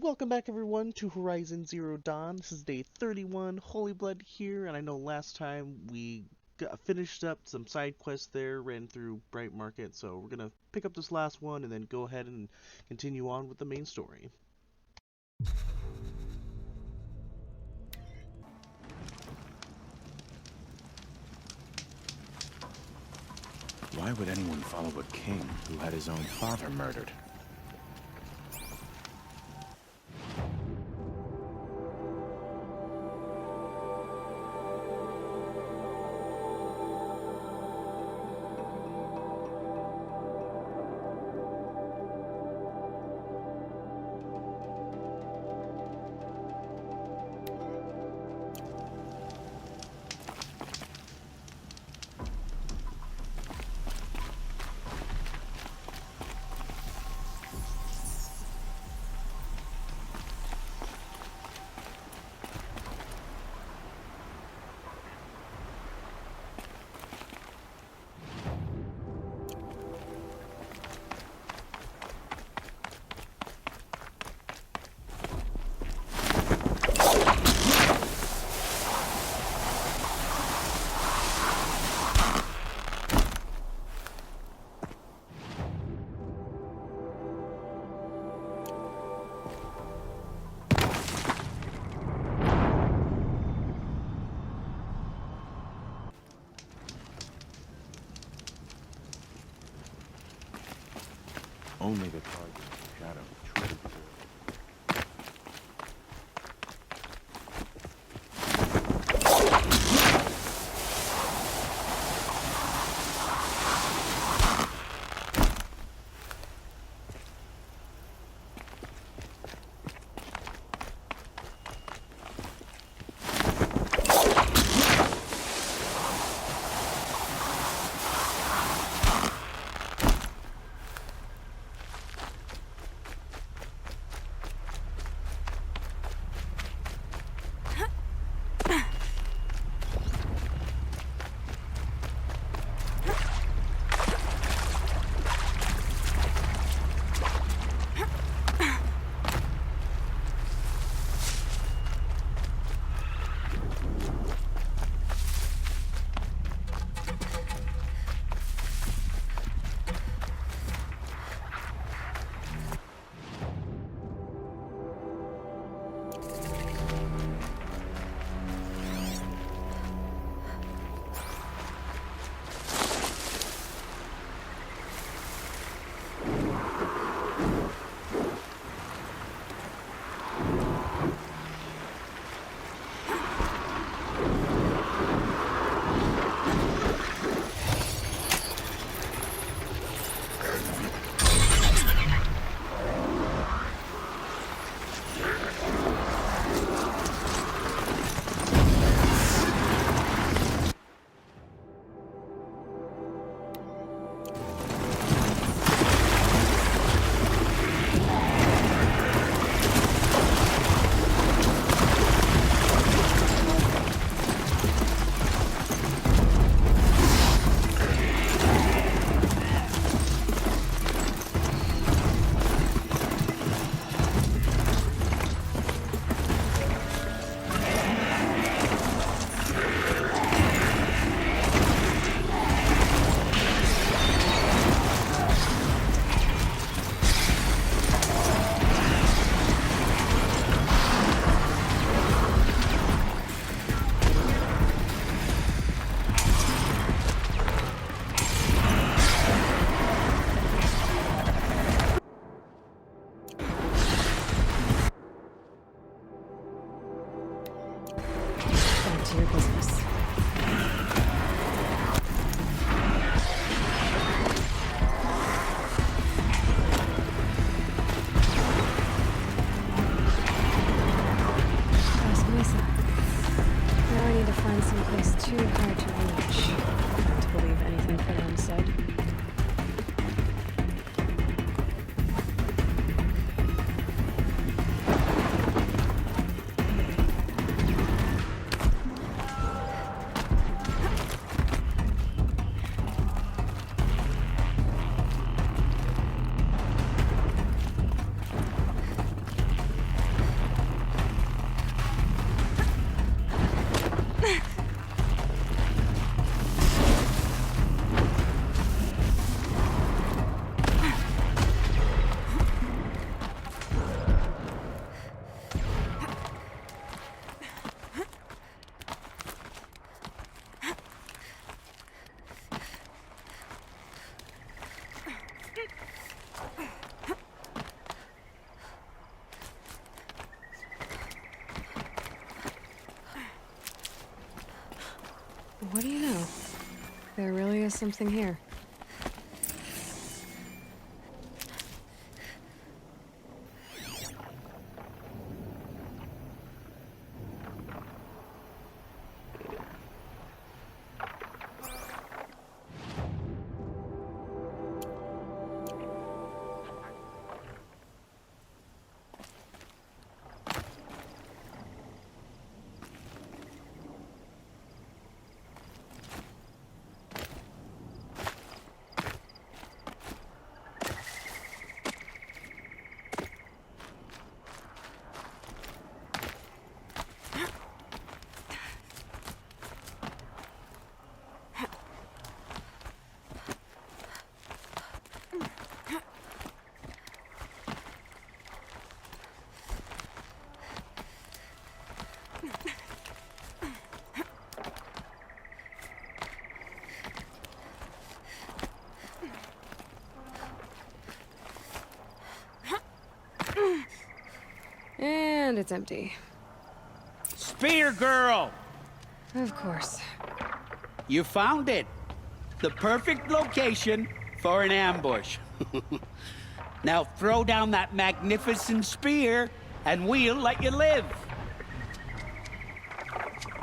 Welcome back everyone to Horizon Zero Dawn. This is day 31, Holy Blood here, and I know last time we finished up some side quests there, ran through Brightmarket, so we're gonna pick up this last one and then go ahead and continue on with the main story. Why would anyone follow a king who had his own father murdered? Only the carja of shadow truly deserve. Back to your business. Ask Misa. Now I need to find someplace too hard to reach. Not to believe anything Persephone said. What do you know? There really is something here. And it's empty. Spear girl! Of course. You found it. The perfect location for an ambush. Now throw down that magnificent spear, and we'll let you live.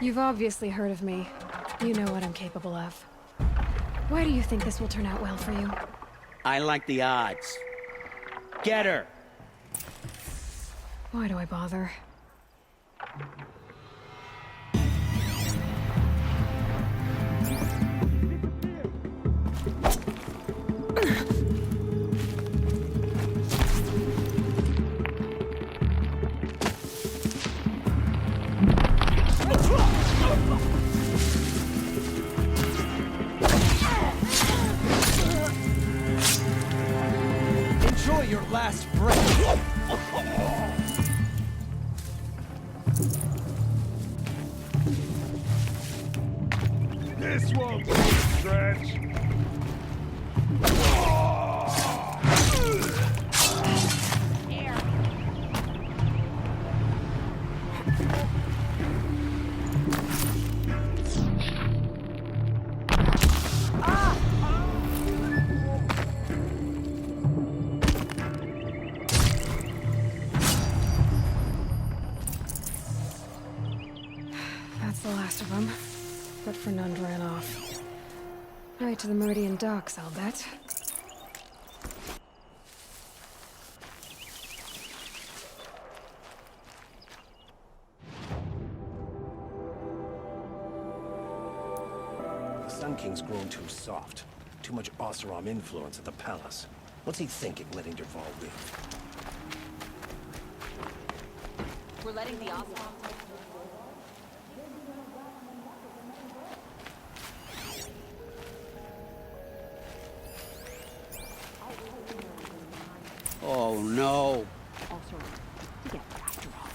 You've obviously heard of me. You know what I'm capable of. Why do you think this will turn out well for you? I like the odds. Get her. Why do I bother? Enjoy your last breath. This won't be a stretch. That's the last of them. But Fernand ran off. Right to the Meridian docks, I'll bet. The Sun King's grown too soft. Too much Oseram influence at the palace. What's he thinking, letting Dervahl live? We're letting the Oswald. Oh no. Also, yeah, after all.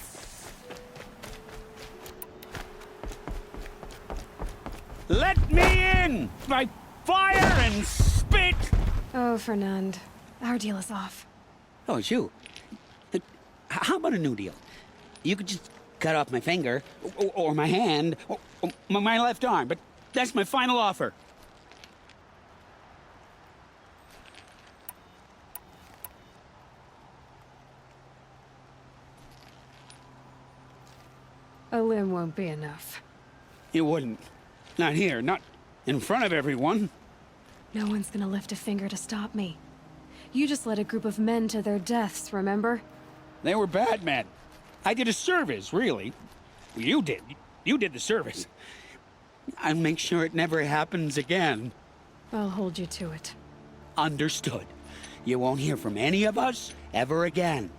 Let me in! By fire and spit! Oh, Fernand. Our deal is off. Oh, it's you. How about a new deal? You could just cut off my finger, or my hand, or my left arm, but that's my final offer. A limb won't be enough. You wouldn't. Not here, not in front of everyone. No one's gonna lift a finger to stop me. You just led a group of men to their deaths, remember? They were bad men. I did a service, really. You did. You did the service. I'll make sure it never happens again. I'll hold you to it. Understood. You won't hear from any of us ever again.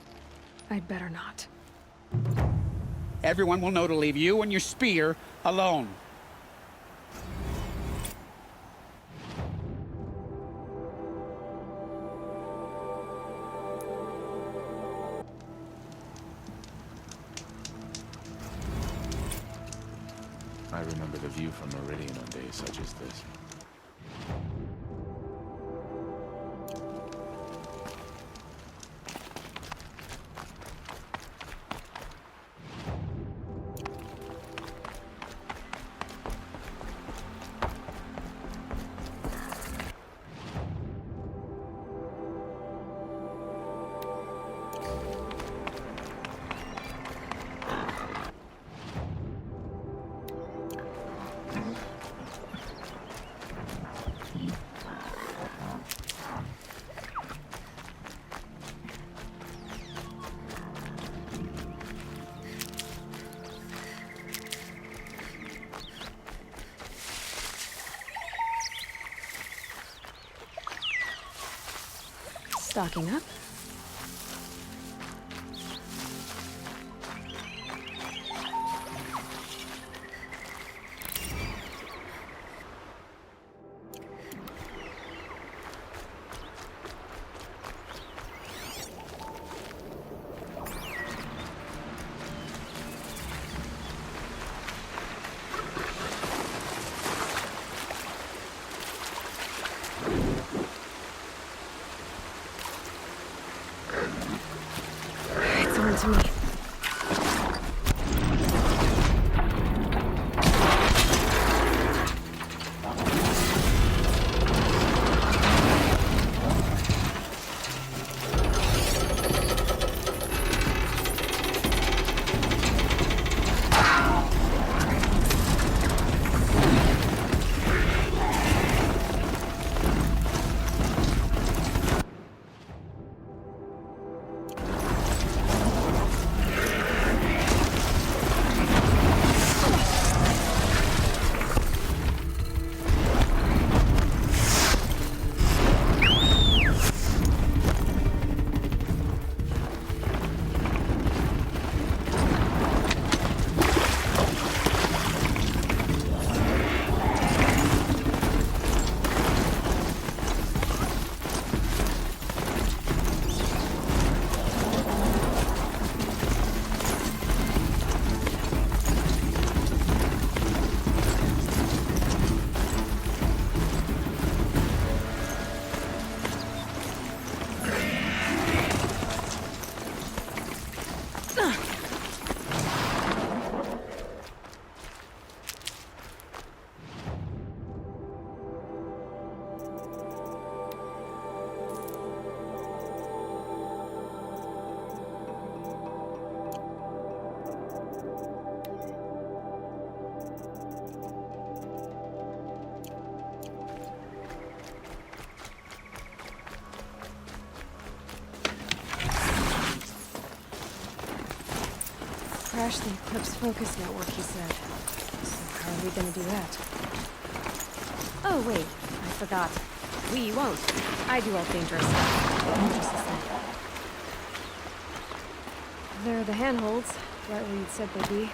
I'd better not. Everyone will know to leave you and your spear alone. I remember the view from Meridian on days such as this. Stocking up. It's on to me. Crash the Eclipse focus network, he said. So how are we gonna do that? Oh, wait. I forgot. We won't. I do all dangerous stuff. Just a sec. There are the handholds, right where you'd said they'd be.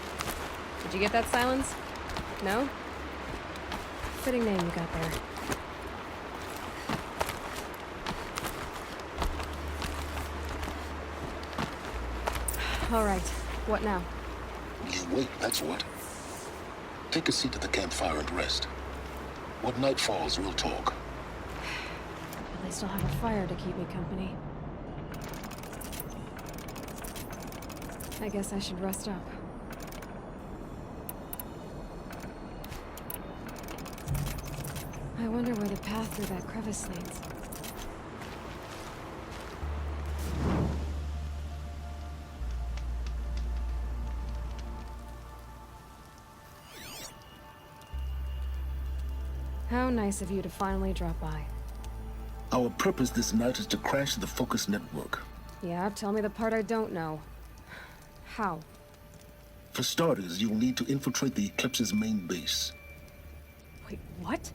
Did you get that, Silence? No? Fitting name you got there. All right. What now? You wait, that's what. Take a seat at the campfire and rest. What night falls, we'll talk. At least I'll have a fire to keep me company. I guess I should rest up. I wonder where the path through that crevice leads. How nice of you to finally drop by. Our purpose this night is to crash the Focus network. Yeah, tell me the part I don't know. How? For starters, you'll need to infiltrate the Eclipse's main base. Wait, what?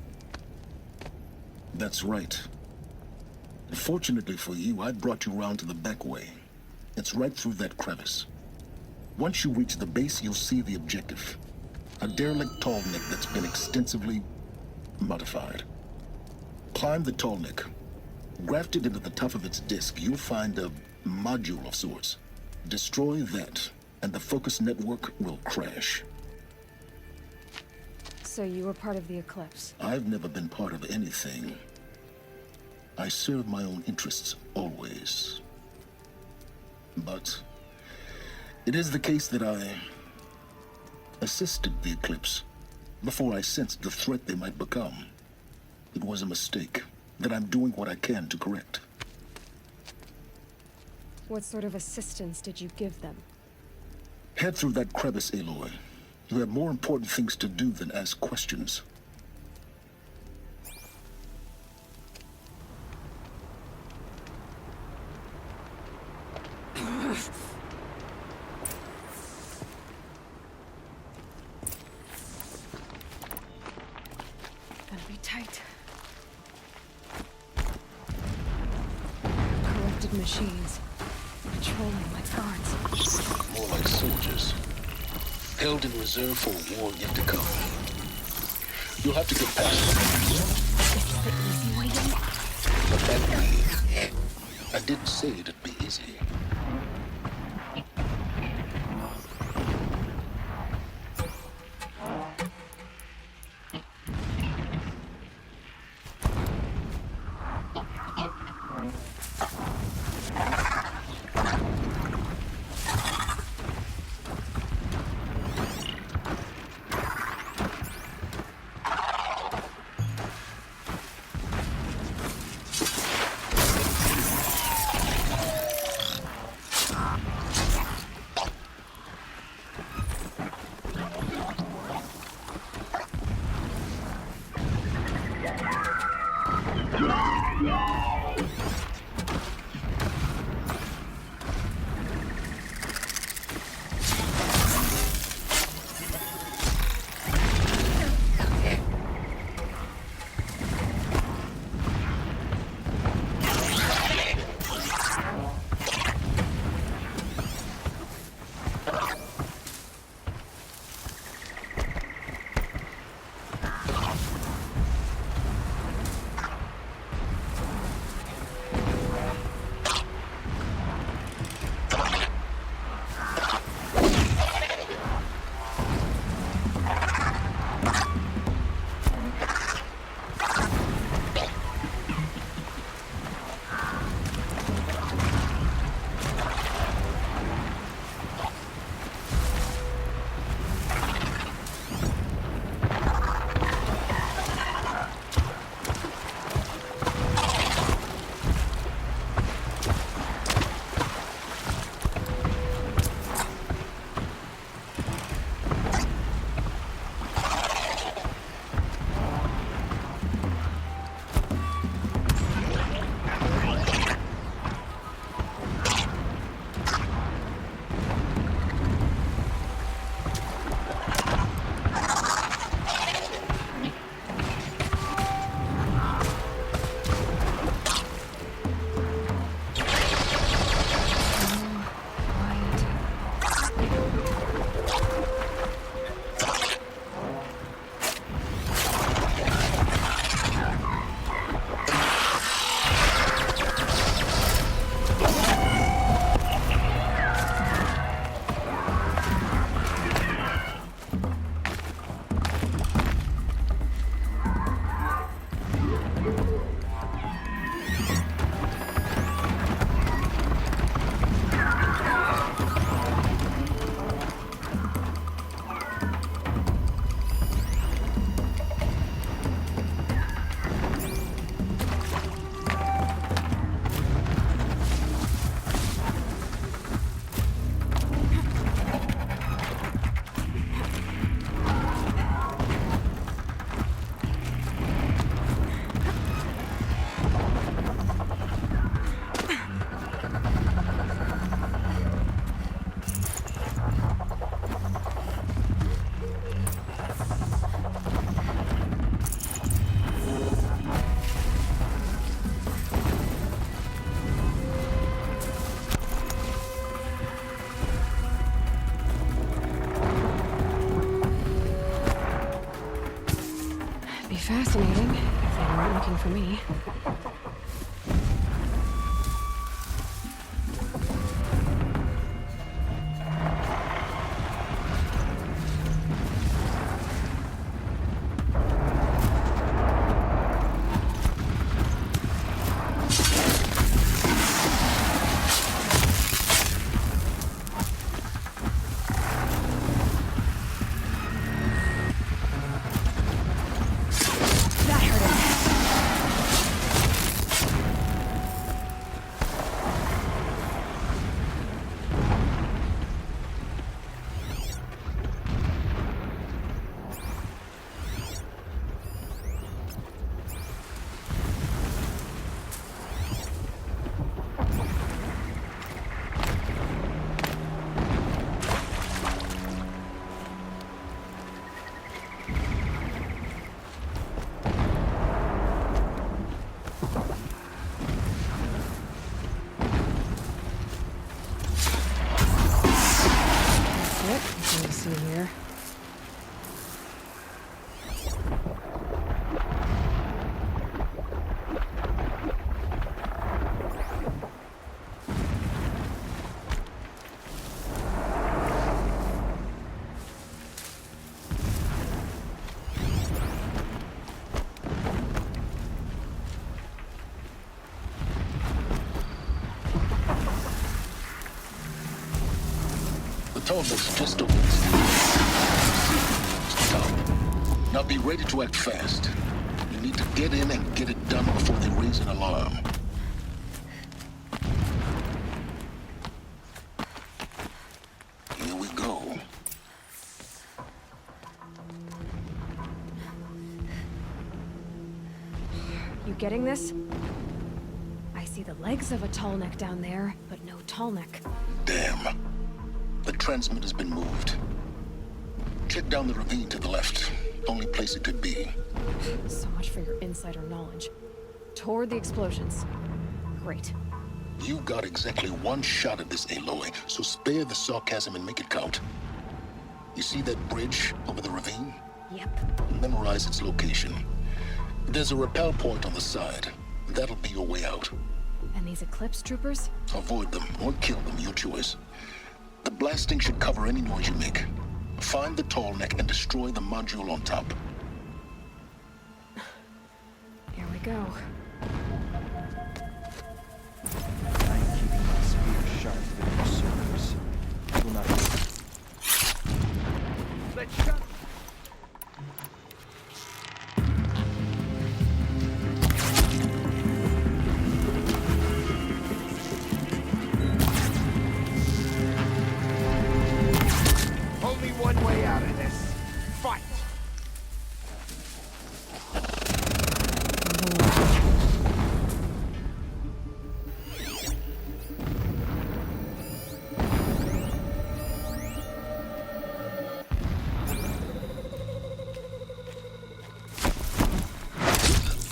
That's right. Fortunately for you, I brought you round to the back way. It's right through that crevice. Once you reach the base, you'll see the objective. A derelict tall neck that's been extensively modified. Climb the tall neck. Grafted into the top of its disk, you'll find a module of sorts. Destroy that, and the Focus network will crash. So you were part of the Eclipse. I've never been part of anything. I serve my own interests, always. But it is the case that I assisted the Eclipse before I sensed the threat they might become. It was a mistake that I'm doing what I can to correct. What sort of assistance did you give them? Head through that crevice, Aloy. You have more important things to do than ask questions. Gonna be tight. machines. Patrolling like guards. More like soldiers. Held in reserve for a war yet to come. You'll have to get past them. This is the easy way in. But that I didn't say it'd be easy. Fascinating, if they weren't looking for me. see here. The tunnel's just over this. Stop. Now be ready to act fast. You need to get in and get it done before they raise an alarm. Here we go. You getting this? I see the legs of a tall neck down there, but no tall neck. Damn. The transmitter's been moved. Check down the ravine to the left. Only place it could be. So much for your insider knowledge. Toward the explosions. Great. You got exactly one shot at this, Aloy, so spare the sarcasm and make it count. You see that bridge over the ravine? Yep. Memorize its location. There's a rappel point on the side. That'll be your way out. And these Eclipse troopers? Avoid them or kill them, your choice. The blasting should cover any noise you make. Find the tall neck and destroy the module on top. Here we go. I am keeping my spear sharp for the usurpers. It will not be. Let's shut. Only one way out of this. Fight!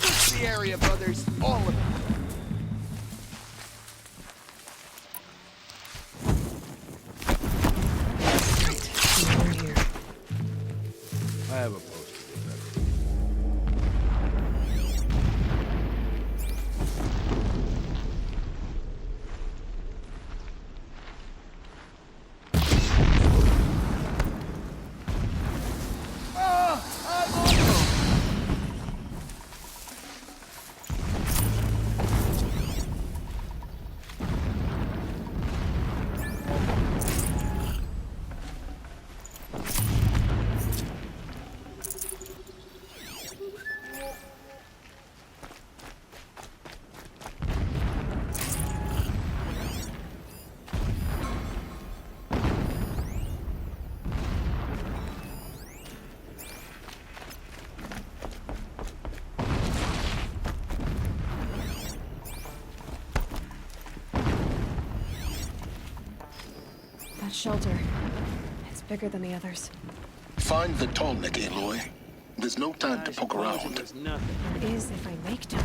Search the area, brothers. All of it. We're here. I have a poster to remember. That shelter. It's bigger than the others. Find the tall neck, Aloy. There's no time to poke around. There's nothing. It is if I make time.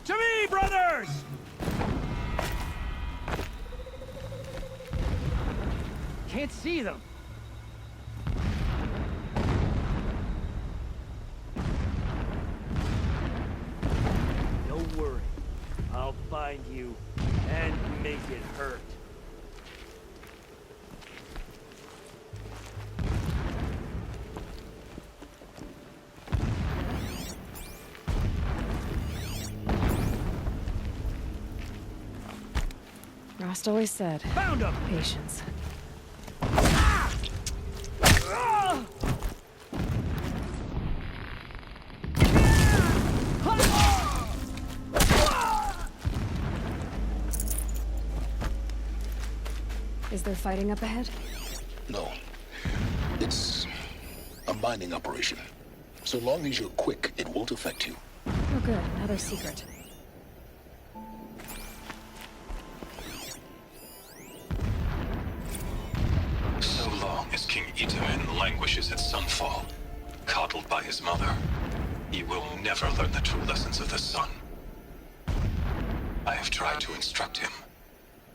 To me, brothers! Can't see them. Don't worry. I'll find you and make it hurt. Rost always said, Found him! patience. Is there fighting up ahead? No. It's a mining operation. So long as you're quick, it won't affect you. Oh good, another secret. So long as King Itamen languishes at Sunfall, coddled by his mother, He will never learn the true lessons of the sun. I have tried to instruct him,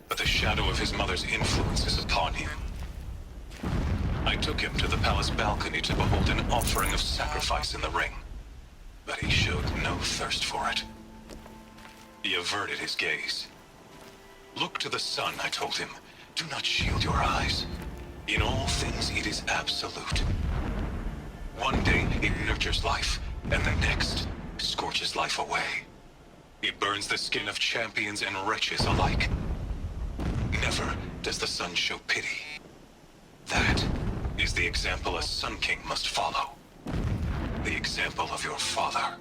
but the shadow of his mother's influence is upon him. I took him to the palace balcony to behold an offering of sacrifice in the ring, but he showed no thirst for it. He averted his gaze. Look to the sun, I told him. Do not shield your eyes. In all things, it is absolute. One day, it nurtures life, and the next, scorches life away. It burns the skin of champions and wretches alike. Never does the sun show pity. That is the example a Sun King must follow. The example of your father.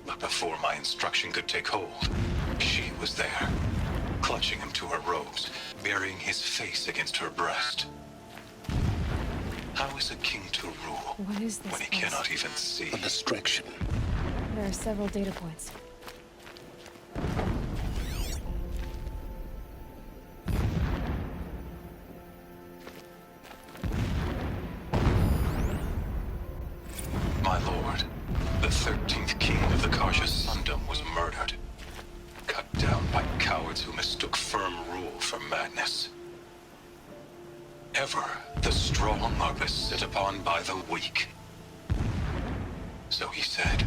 But before my instruction could take hold, she was there, clutching him to her robes, burying his face against her breast. How is a king to rule What is this when he place? cannot even see? A distraction. There are several data points. My lord, the 13th king of the carja Sundance was murdered. Cut down by cowards who mistook firm rule for madness. Ever the strong are beset upon by the weak. So he said,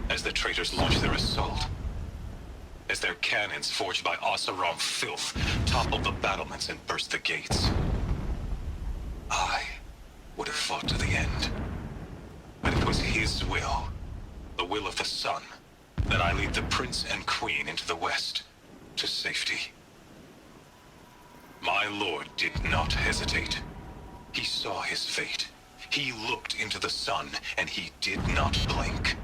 as the traitors launched their assault. As their cannons, forged by Oseram filth, toppled the battlements and burst the gates. I would have fought to the end. But it was his will, the will of the sun, that I lead the prince and queen into the west, to safety. My lord did not hesitate. He saw his fate. He looked into the sun, and he did not blink.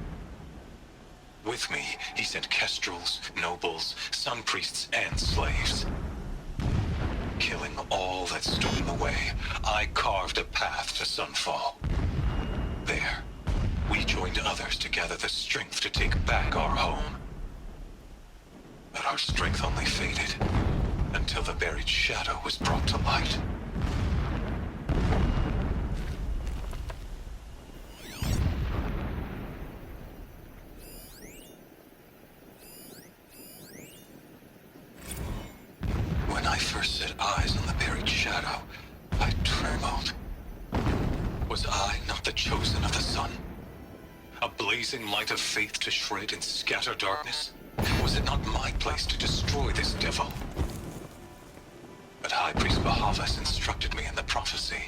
With me, he sent kestrels, nobles, sun priests, and slaves. Killing all that stood in the way, I carved a path to sunfall. There, we joined others to gather the strength to take back our home. But our strength only faded, until the buried shadow was brought to light. When I first set eyes on the buried shadow, I trembled. Was I not the chosen of the sun? A blazing light of faith to shred and scatter darkness? Was it not my place to destroy this devil? But High Priest Bahavas instructed me in the prophecy,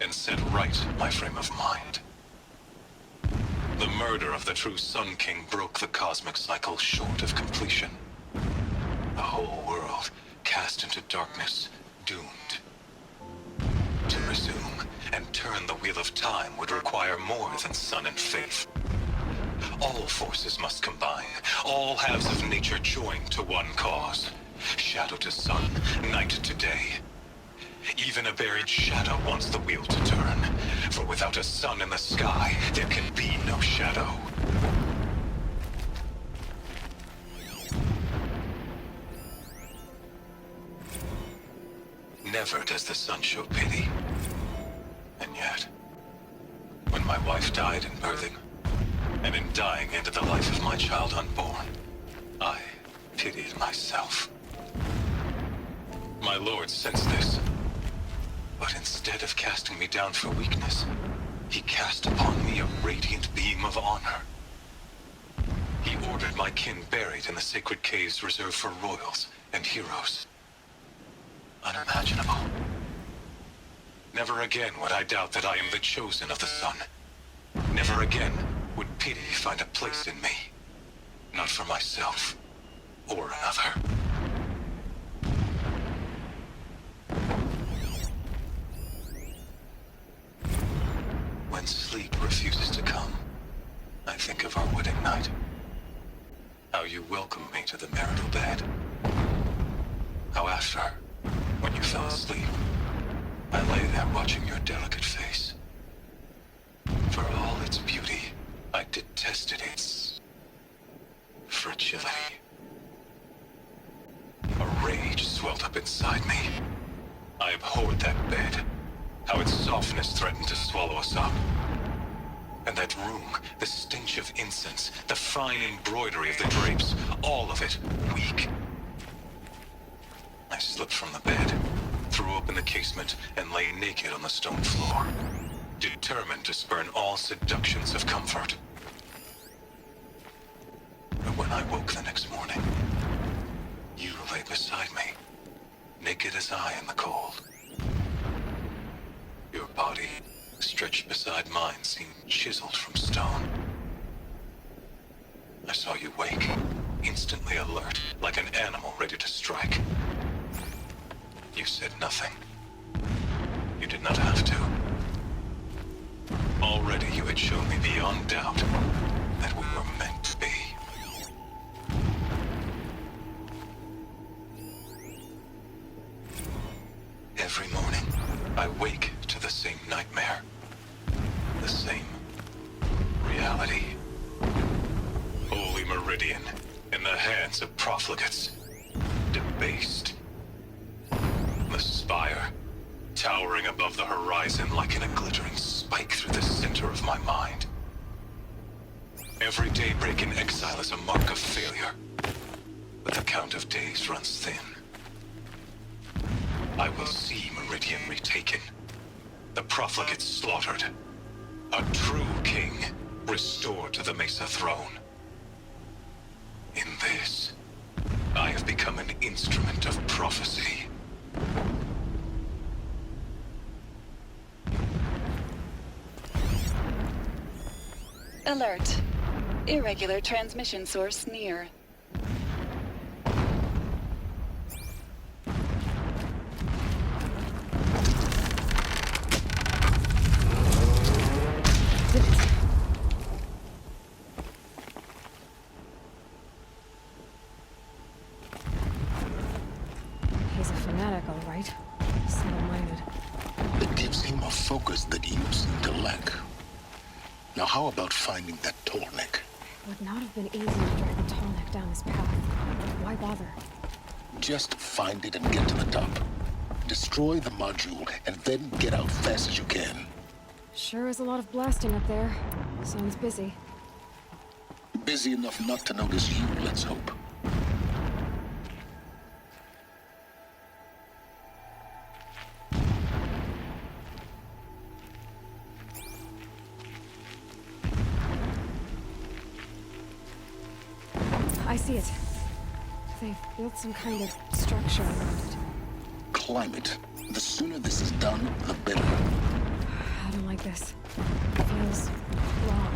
and set right my frame of mind. The murder of the true Sun King broke the cosmic cycle short of completion. The whole world cast into darkness, doomed. To resume and turn the wheel of time would require more than sun and faith. All forces must combine, all halves of nature join to one cause. Shadow to sun, night to day. Even a buried shadow wants the wheel to turn, for without a sun in the sky, there can be no shadow. Never does the sun show pity. And yet, when my wife died in birthing, and in dying ended the life of my child unborn, I pitied myself. My lord sensed this, but instead of casting me down for weakness, he cast upon me a radiant beam of honor. He ordered my kin buried in the sacred caves reserved for royals and heroes. Unimaginable. Never again would I doubt that I am the chosen of the sun. Never again would pity find a place in me. Not for myself, or another. When sleep refuses to come, I think of our wedding night. How you welcomed me to the marital bed. How after, when you fell asleep, I lay there watching your delicate face. For all its beauty, I detested its fragility. A rage swelled up inside me. I abhorred that bed. How its softness threatened to swallow us up. And that room, the stench of incense, the fine embroidery of the drapes, all of it weak. I slipped from the bed, threw open the casement, and lay naked on the stone floor, determined to spurn all seductions of comfort. But when I woke the next morning, you lay beside me, naked as I in the cold. Your body, stretched beside mine, seemed chiseled from stone. I saw you wake, instantly alert, like an animal ready to strike. You said nothing. You did not have to. Already you had shown me beyond doubt that we were meant to be. Every morning, I wake to the same nightmare. The same reality. Holy Meridian, in the hands of profligates. Debased. The spire, towering above the horizon like in a glittering spike through the center of my mind. Every daybreak in exile is a mark of failure, but the count of days runs thin. I will see Meridian retaken, the profligates slaughtered, a true king restored to the Mesa throne. In this, I have become an instrument of prophecy. Alert. Irregular transmission source near. He's a fanatic, all right. Single-minded. It gives him a focus that you seem to lack. Now how about finding that tallneck? It would not have been easy to drag the tallneck down this path. Why bother? Just find it and get to the top. Destroy the module and then get out fast as you can. Sure is a lot of blasting up there. Sounds busy. Busy enough not to notice you, let's hope. I see it. They've built some kind of structure around it. Climb it. The sooner this is done, the better. I don't like this. It feels wrong.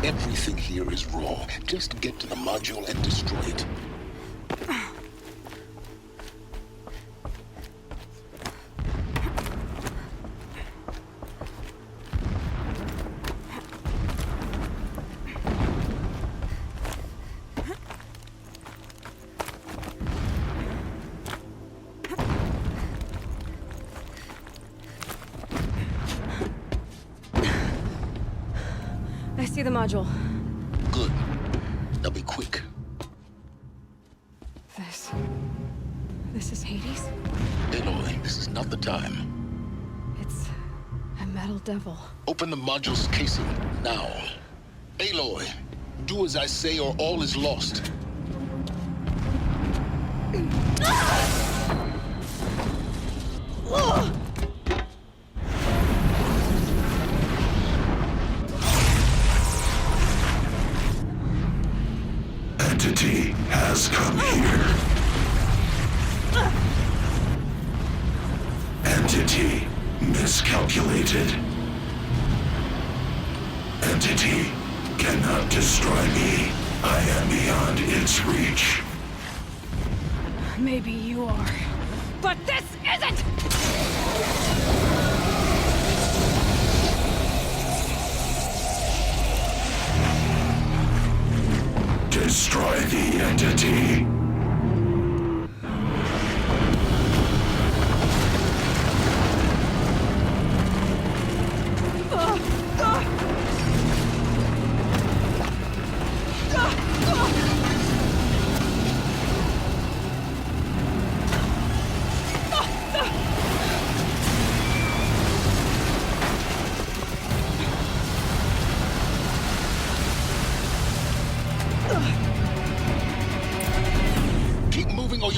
Everything here is raw. Just get to the module and destroy it. I see the module. Good. Now be quick. This is Hades? Aloy, this is not the time. It's a metal devil. Open the module's casing, now. Aloy, do as I say or all is lost. Entity has come here. Entity miscalculated. Entity cannot destroy me. I am beyond its reach. Maybe you are. But this isn't! Destroy the entity.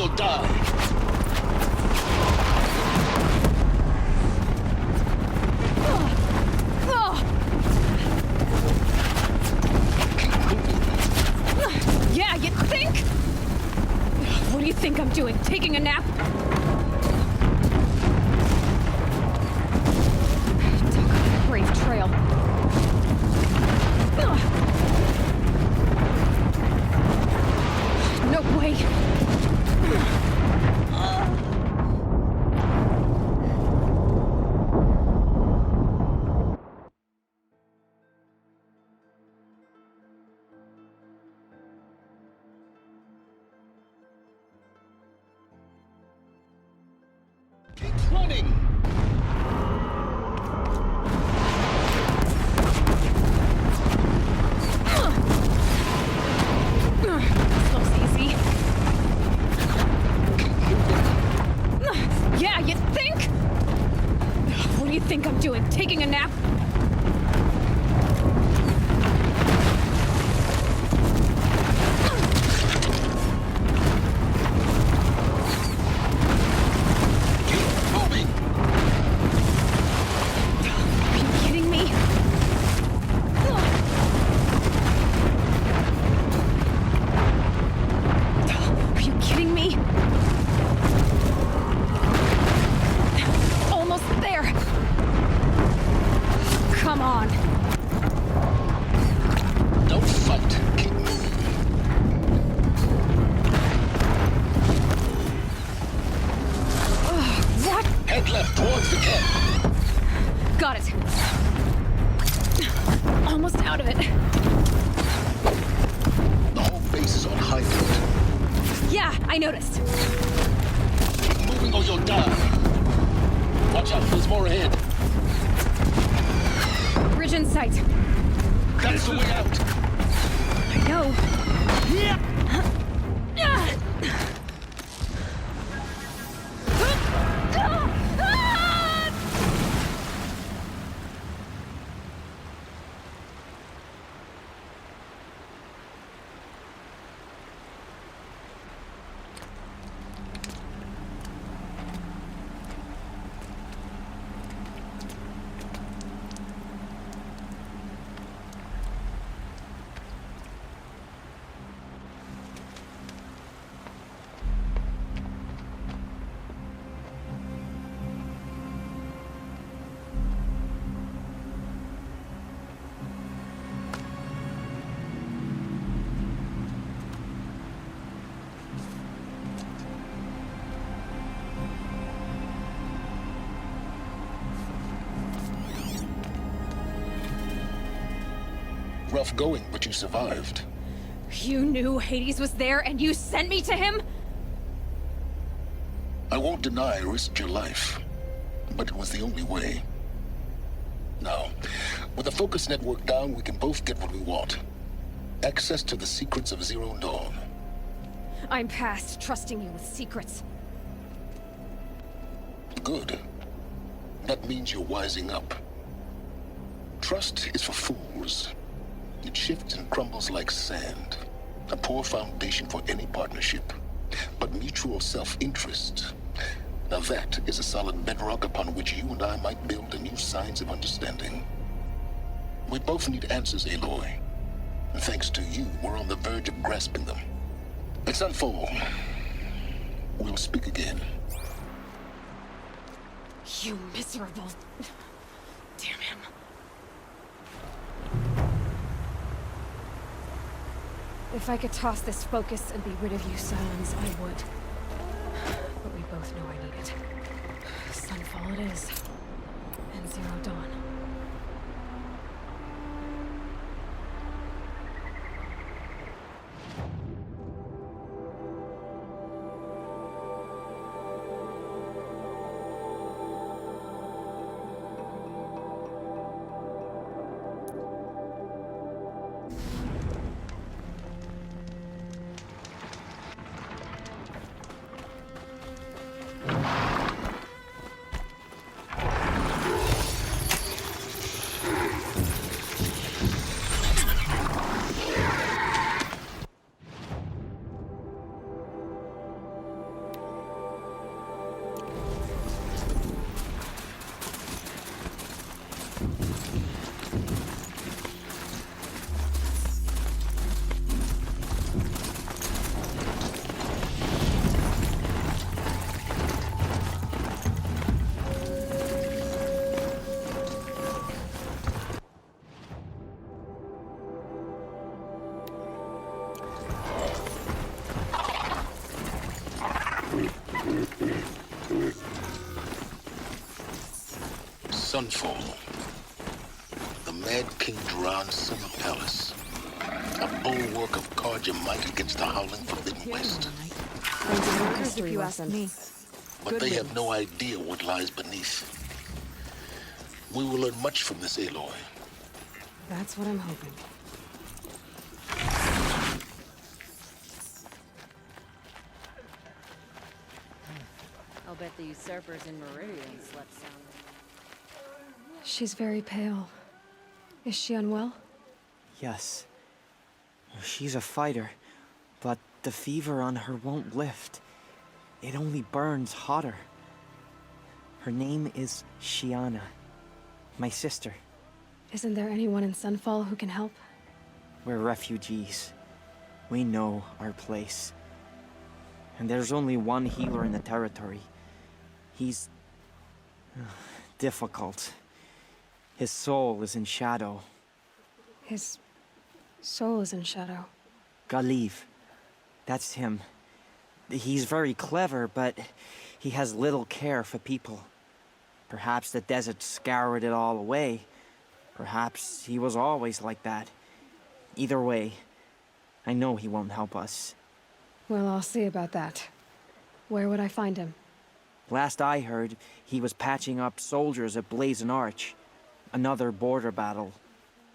you'll die. Yeah, you think? What do you think I'm doing? Taking a nap? Doggone brave trail. No way. Keep running! This looks easy. Yeah, you think? What do you think I'm doing? Taking a nap? Are you kidding me? Are you kidding me? Almost there. Come on. Don't fight. Keep moving. What? Head left towards the camp. Got it. Almost out of it. The whole base is on high alert. Yeah, I noticed. Keep moving or you'll die. Watch out, there's more ahead. Bridge in sight. That's the way out. I know. Rough going, but you survived. You knew Hades was there and you sent me to him? I won't deny I risked your life, but it was the only way. Now, with the focus network down, we can both get what we want. Access to the secrets of Zero Dawn. I'm past trusting you with secrets. Good. That means you're wising up. Trust is for fools. It shifts and crumbles like sand. A poor foundation for any partnership. But mutual self-interest, now that is a solid bedrock upon which you and I might build a new science of understanding. We both need answers, Aloy. And thanks to you, we're on the verge of grasping them. Let's unfold. We'll speak again. You miserable... Damn him. If I could toss this focus and be rid of you, Silence, I would. But we both know I need it. Sunfall it is. And Zero Dawn. Sunfall. The Mad King Duran's summer palace. A bulwark of carja might against the howling Forbidden West. History you ask me. But they have no idea what lies beneath. We will learn much from this Aloy. That's what I'm hoping. I'll bet the usurpers in Meridian slept soundly. She's very pale. Is she unwell? Yes. She's a fighter, but the fever on her won't lift. It only burns hotter. Her name is Shiana, my sister. Isn't there anyone in Sunfall who can help? We're refugees. We know our place. And there's only one healer in the territory. He's difficult. His soul is in shadow. His soul is in shadow. Galiv. That's him. He's very clever, but he has little care for people. Perhaps the desert scoured it all away. Perhaps he was always like that. Either way, I know he won't help us. Well, I'll see about that. Where would I find him? Last I heard, he was patching up soldiers at Blazon Arch. Another border battle.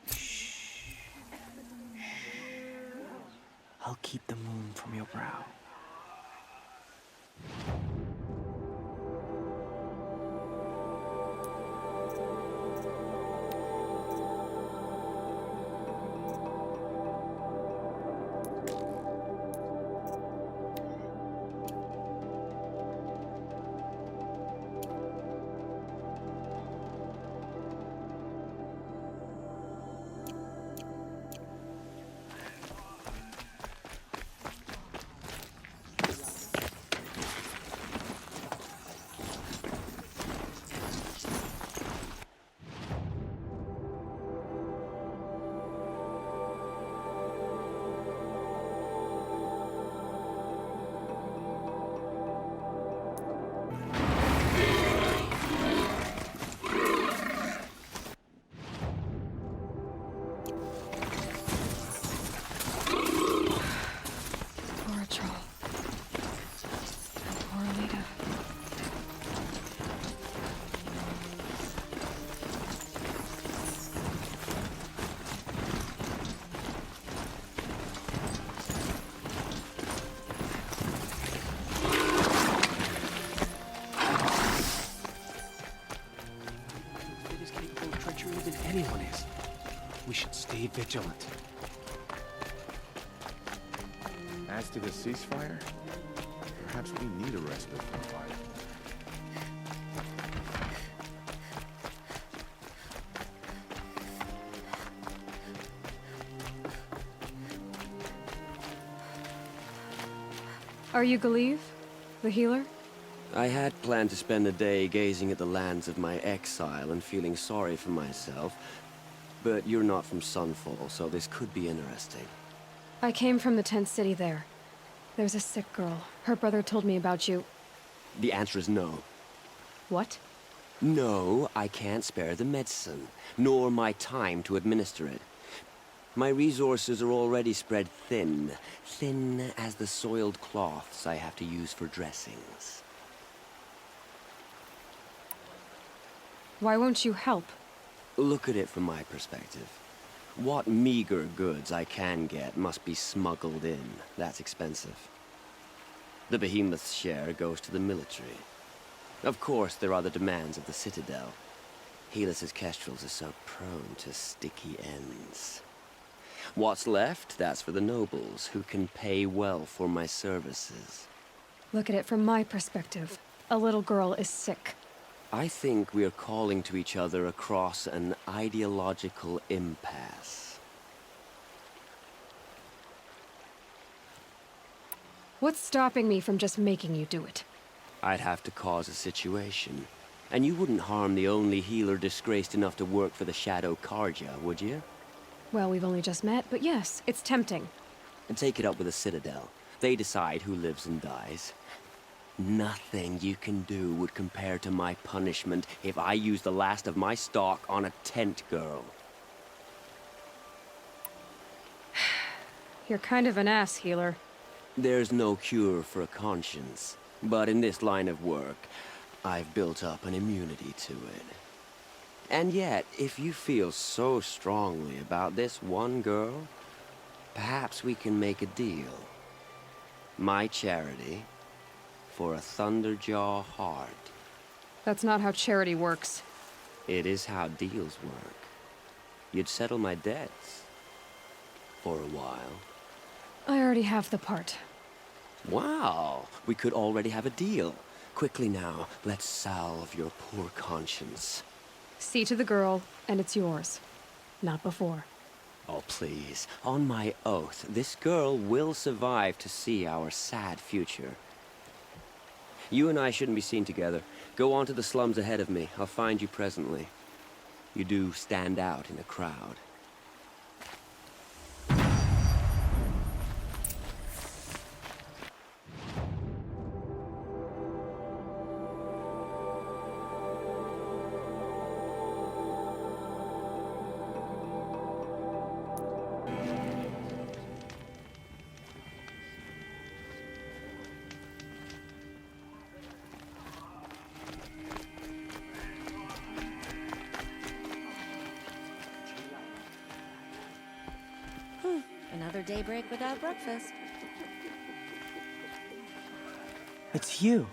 Shh. I'll keep the moon from your brow. Anyone is. We should stay vigilant. As to the ceasefire, perhaps we need a respite from fire. Are you Galiv? The healer? I had planned to spend the day gazing at the lands of my exile and feeling sorry for myself, but you're not from Sunfall, so this could be interesting. I came from the tent city there. There's a sick girl. Her brother told me about you. The answer is no. What? No, I can't spare the medicine, nor my time to administer it. My resources are already spread thin, thin as the soiled cloths I have to use for dressings. Why won't you help? Look at it from my perspective. What meager goods I can get must be smuggled in. That's expensive. The behemoth's share goes to the military. Of course, there are the demands of the Citadel. Helis's kestrels are so prone to sticky ends. What's left, that's for the nobles, who can pay well for my services. Look at it from my perspective. A little girl is sick. I think we are calling to each other across an ideological impasse. What's stopping me from just making you do it? I'd have to cause a situation. And you wouldn't harm the only healer disgraced enough to work for the Shadow Carja, would you? Well, we've only just met, but yes, it's tempting. And take it up with the Citadel. They decide who lives and dies. Nothing you can do would compare to my punishment if I use the last of my stock on a tent girl. You're kind of an ass, healer. There's no cure for a conscience, but in this line of work, I've built up an immunity to it. And yet, if you feel so strongly about this one girl, perhaps we can make a deal. My charity for a Thunderjaw heart. That's not how charity works. It is how deals work. You'd settle my debts. For a while. I already have the part. Wow, we could already have a deal. Quickly now, let's salve your poor conscience. See to the girl, and it's yours. Not before. Oh, please. On my oath, this girl will survive to see our sad future. You and I shouldn't be seen together. Go on to the slums ahead of me. I'll find you presently. You do stand out in a crowd. Another daybreak without breakfast. It's you.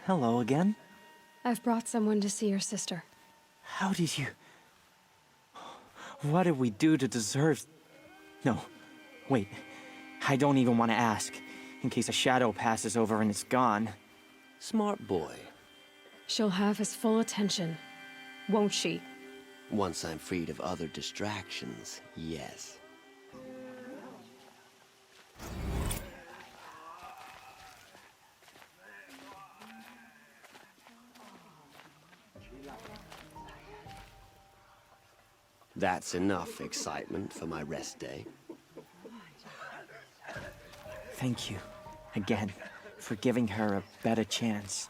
Hello again. I've brought someone to see your sister. How did you... What did we do to deserve... No, wait. I don't even want to ask, in case a shadow passes over and it's gone. Smart boy. She'll have his full attention, won't she? Once I'm freed of other distractions, yes. That's enough excitement for my rest day. Thank you, again, for giving her a better chance.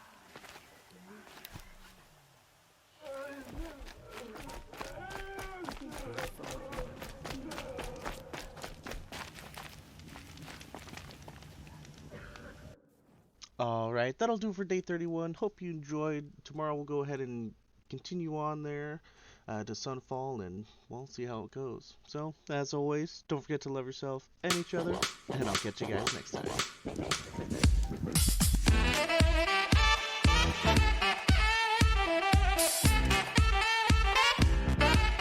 Alright, that'll do for day 31. Hope you enjoyed. Tomorrow we'll go ahead and continue on there to Sunfall, and we'll see how it goes. So, as always, don't forget to love yourself and each other, and I'll catch you guys next time.